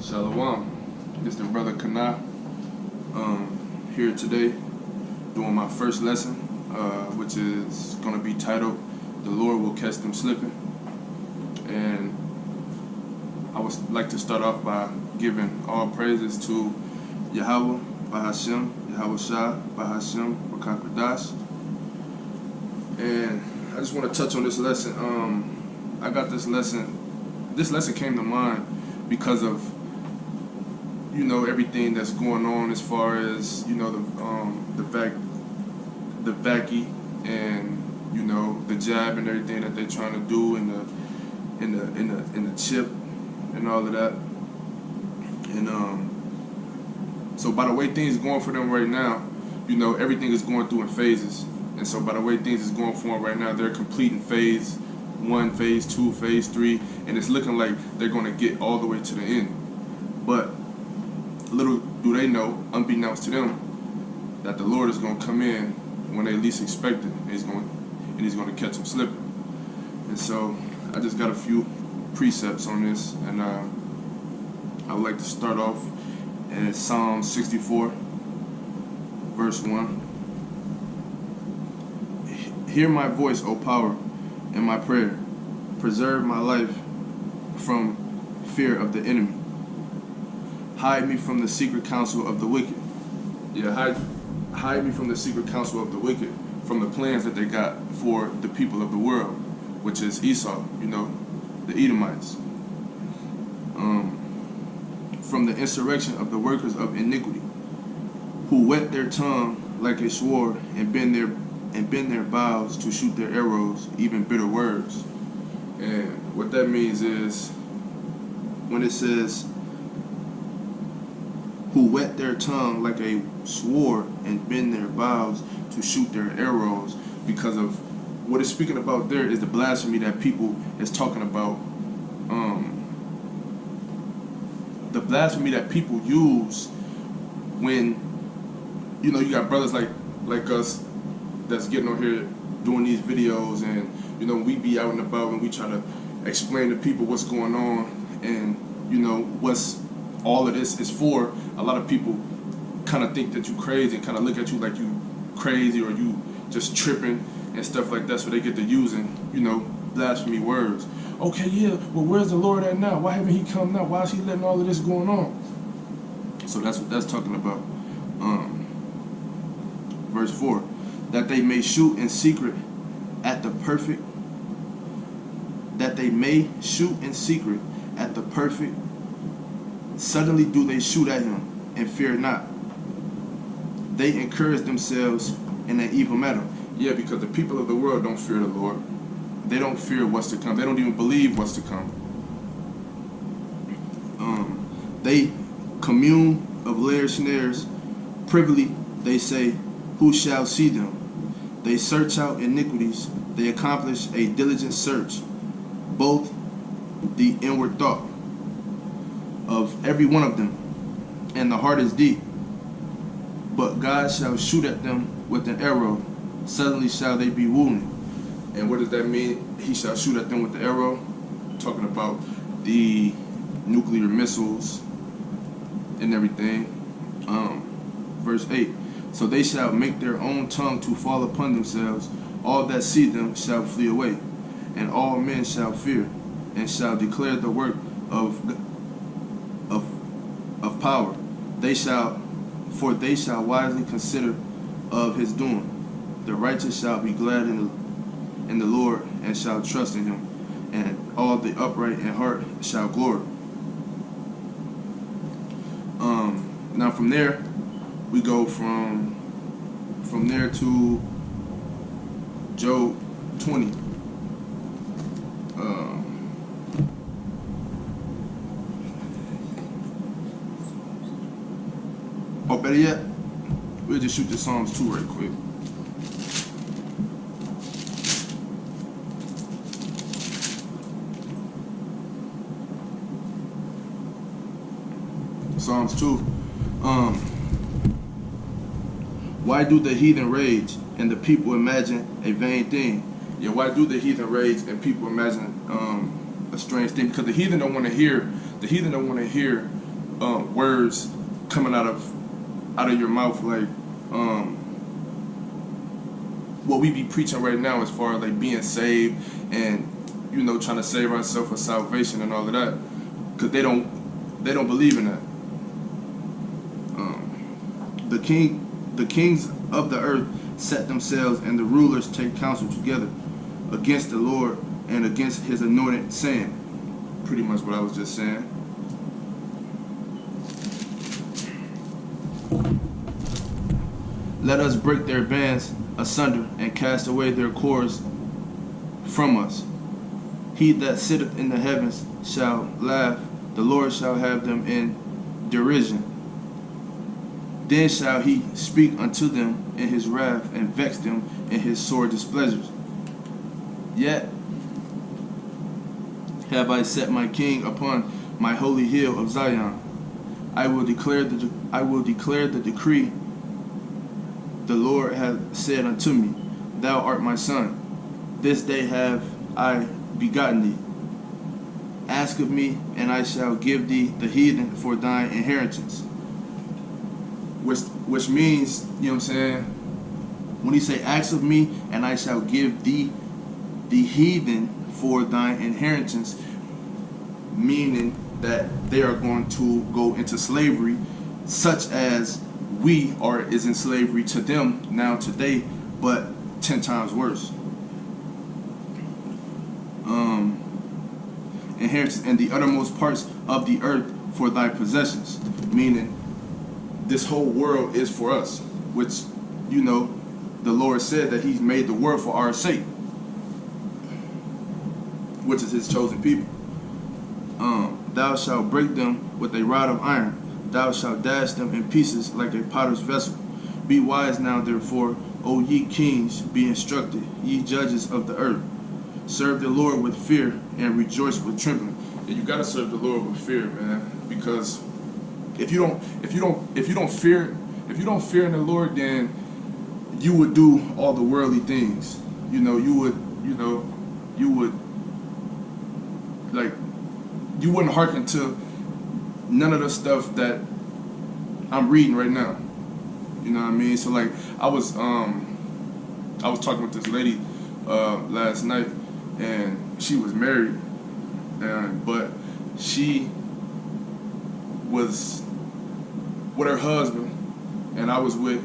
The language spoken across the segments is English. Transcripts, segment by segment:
Shalom. It's the brother Kana here today doing my first lesson, which is going to be titled "The Lord Will Catch Them Slipping." And I would like to start off by giving all praises to Yahweh, Bahashem, Yahweh Shah, Bahashem, Bakakwadash. And I just want to touch on this lesson. I got this lesson. This lesson came to mind because of, everything that's going on as far as, the vacuum and, the jab and everything that they're trying to do in the chip and all of that. And so by the way things are going for them right now, everything is going through in phases. And so by the way things is going for them right now, they're completing phase 1, phase 2, phase 3, and it's looking like they're going to get all the way to the end. But little do they know, unbeknownst to them, that the Lord is going to come in when they least expect it, and He's going to catch them slipping. And so I just got a few precepts on this, and I would like to start off in Psalm 64, verse 1. Hear my voice, O power, and my prayer. Preserve my life from fear of the enemy. Hide me from the secret counsel of the wicked. Yeah, hide me from the secret counsel of the wicked, from the plans that they got for the people of the world, which is Esau, the Edomites. From the insurrection of the workers of iniquity, who whet their tongue like a sword and bend their bows to shoot their arrows, even bitter words. And what that means is, when it says, who whet their tongue like a sword and bend their bows to shoot their arrows, because of what it's speaking about there is the blasphemy that people is talking about. The blasphemy that people use when, you got brothers like us that's getting on here doing these videos, and we be out and about and we try to explain to people what's going on and what's all of this is for. A lot of people kind of think that you crazy and kind of look at you like you crazy or you just tripping and stuff like that, so they get to using blasphemy words. Okay, yeah, well, where's the Lord at now? Why haven't He come now? Why is He letting all of this going on? So that's what that's talking about. Verse 4, that they may shoot in secret at the perfect, suddenly do they shoot at him, and fear not. They encourage themselves in an evil matter. Yeah, because the people of the world don't fear the Lord. They don't fear what's to come. They don't even believe what's to come. They commune of lair snares. Privily they say, who shall see them? They search out iniquities. They accomplish a diligent search, both the inward thought of every one of them, and the heart is deep. But God shall shoot at them with an arrow. Suddenly shall they be wounded. And what does that mean? He shall shoot at them with the arrow. Talking about the nuclear missiles and everything. Verse 8. So they shall make their own tongue to fall upon themselves. All that see them shall flee away. And all men shall fear, and shall declare the work of power. They shall wisely consider of His doing. The righteous shall be glad in the Lord, and shall trust in Him, and all the upright in heart shall glory. Now from there, we go from there to Job 20. Or better yet, we'll just shoot the Psalms 2 right quick. Psalms 2. Why do the heathen rage and the people imagine a vain thing? Yeah, why do the heathen rage and people imagine a strange thing? Because the heathen don't want to hear words coming out of your mouth, like what we be preaching right now as far as like being saved and trying to save ourselves for salvation and all of that, because they don't believe in that. The kings of the earth set themselves, and the rulers take counsel together against the Lord and against his anointed, saying, pretty much what I was just saying. Let us break their bands asunder and cast away their cords from us. He that sitteth in the heavens shall laugh, the Lord shall have them in derision. Then shall he speak unto them in his wrath, and vex them in his sore displeasures. Yet have I set my king upon my holy hill of Zion. I will declare the decree. The Lord hath said unto me, Thou art my son. This day have I begotten thee. Ask of me, and I shall give thee the heathen for thine inheritance. Which means, you know what I'm saying, when he say, ask of me, and I shall give thee the heathen for thine inheritance, meaning that they are going to go into slavery, such as we is in slavery to them now today, but 10 times worse. Inheritance in the uttermost parts of the earth for thy possessions, meaning this whole world is for us, which the Lord said that he's made the world for our sake, which is his chosen people. Thou shalt break them with a rod of iron. Thou shalt dash them in pieces like a potter's vessel. Be wise now, therefore, O ye kings, be instructed, ye judges of the earth. Serve the Lord with fear and rejoice with trembling. And you gotta serve the Lord with fear, man, because if you don't fear in the Lord, then you would do all the worldly things. You wouldn't hearken to none of the stuff that I'm reading right now. You know what I mean? So like I was talking with this lady last night, and she was married, but she was with her husband, and I was with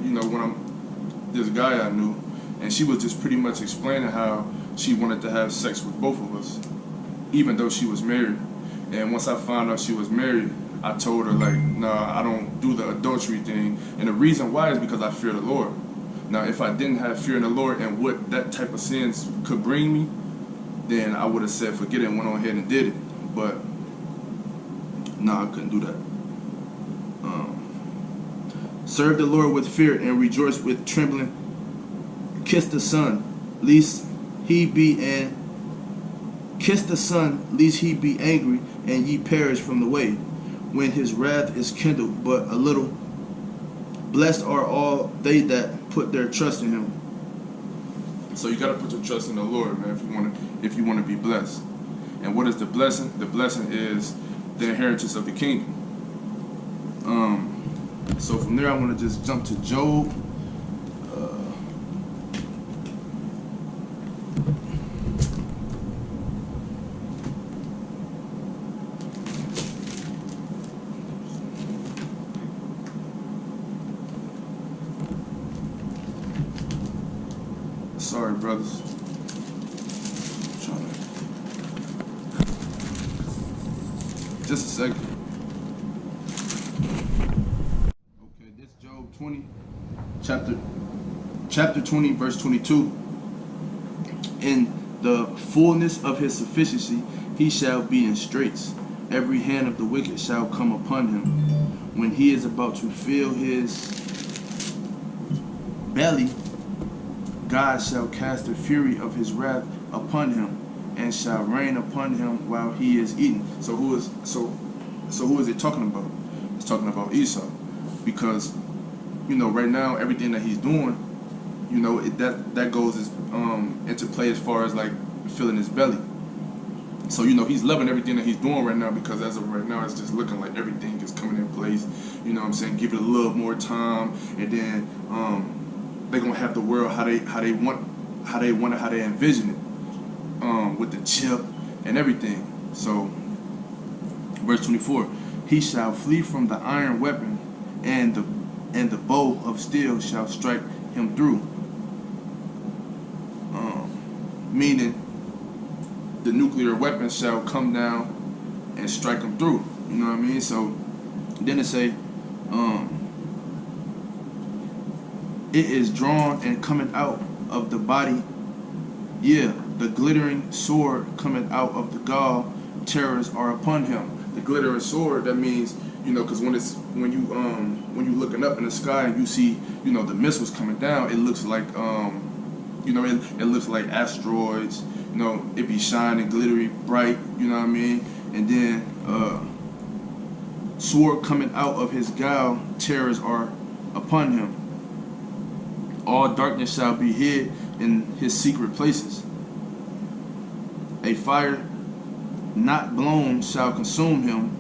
this guy I knew, and she was just pretty much explaining how she wanted to have sex with both of us, even though she was married. And once I found out she was married, I told her, like, nah, I don't do the adultery thing. And the reason why is because I fear the Lord. Now, if I didn't have fear in the Lord and what that type of sins could bring me, then I would have said forget it and went on ahead and did it. But nah, I couldn't do that. Serve the Lord with fear and rejoice with trembling. Kiss the Son, lest he be angry and ye perish from the way, when his wrath is kindled but a little. Blessed are all they that put their trust in him. So you gotta put your trust in the Lord, man, if you wanna be blessed. And what is the blessing? The blessing is the inheritance of the kingdom. So from there I wanna just jump to Job. Sorry, brothers. Just a second. Okay, this Job 20, chapter 20, verse 22. In the fullness of his sufficiency, he shall be in straits. Every hand of the wicked shall come upon him. When he is about to fill his belly, God shall cast the fury of his wrath upon him, and shall rain upon him while he is eating. So who is it talking about? It's talking about Esau, because right now everything that he's doing, that goes into play as far as like filling his belly. So, he's loving everything that he's doing right now, because as of right now, it's just looking like everything is coming in place. You know what I'm saying? Give it a little more time, and then they're gonna have the world how they want it, how they envision it, with the chip and everything. So, verse 24, he shall flee from the iron weapon, and the bow of steel shall strike him through. Meaning, the nuclear weapon shall come down and strike him through. You know what I mean? So then it say, it is drawn and coming out of the body. Yeah, the glittering sword coming out of the gall. Terrors are upon him. The glittering sword, that means, because when you looking up in the sky and you see, the missiles coming down, it looks like it looks like asteroids. It be shining, glittery, bright. You know what I mean? And then sword coming out of his gall, terrors are upon him. All darkness shall be hid in his secret places. A fire not blown shall consume him.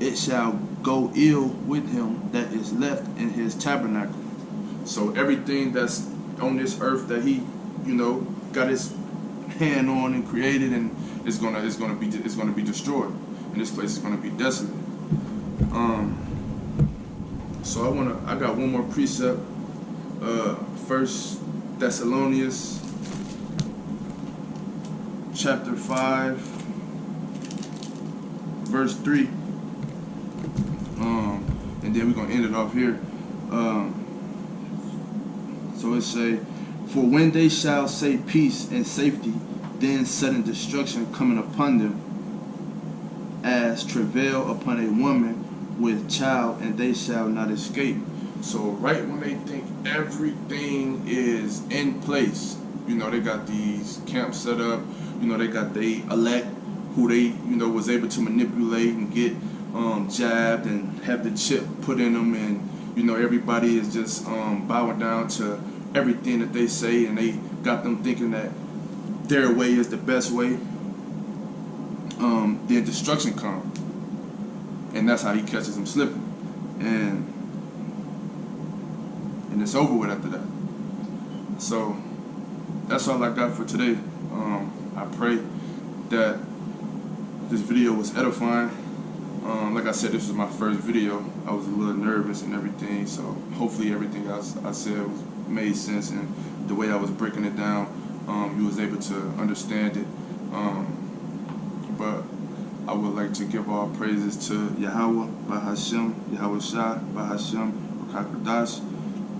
It shall go ill with him that is left in his tabernacle. So everything that's on this earth that he, got his hand on and created, and it's gonna be destroyed, and this place is gonna be desolate. So I got one more precept. 1 Thessalonians chapter 5 verse 3, and then we're gonna end it off here. So it say, for when they shall say peace and safety, then sudden destruction coming upon them, as travail upon a woman with child, and they shall not escape. So right when they think everything is in place, they got these camps set up, they got the elect who they, was able to manipulate and get jabbed and have the chip put in them, and, everybody is just bowing down to everything that they say, and they got them thinking that their way is the best way. Then destruction comes, and that's how he catches them slipping, and it's over with after that. So that's all I got for today. I pray that this video was edifying. Like I said, this was my first video. I was a little nervous and everything, so hopefully everything I said made sense, and the way I was breaking it down, you was able to understand it. But I would like to give all praises to Yahweh, Bahashem, Yahweh Shah, Bahashem, Rakakadash,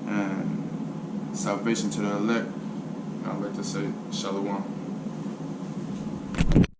and salvation to the elect. I'd like to say Shalom.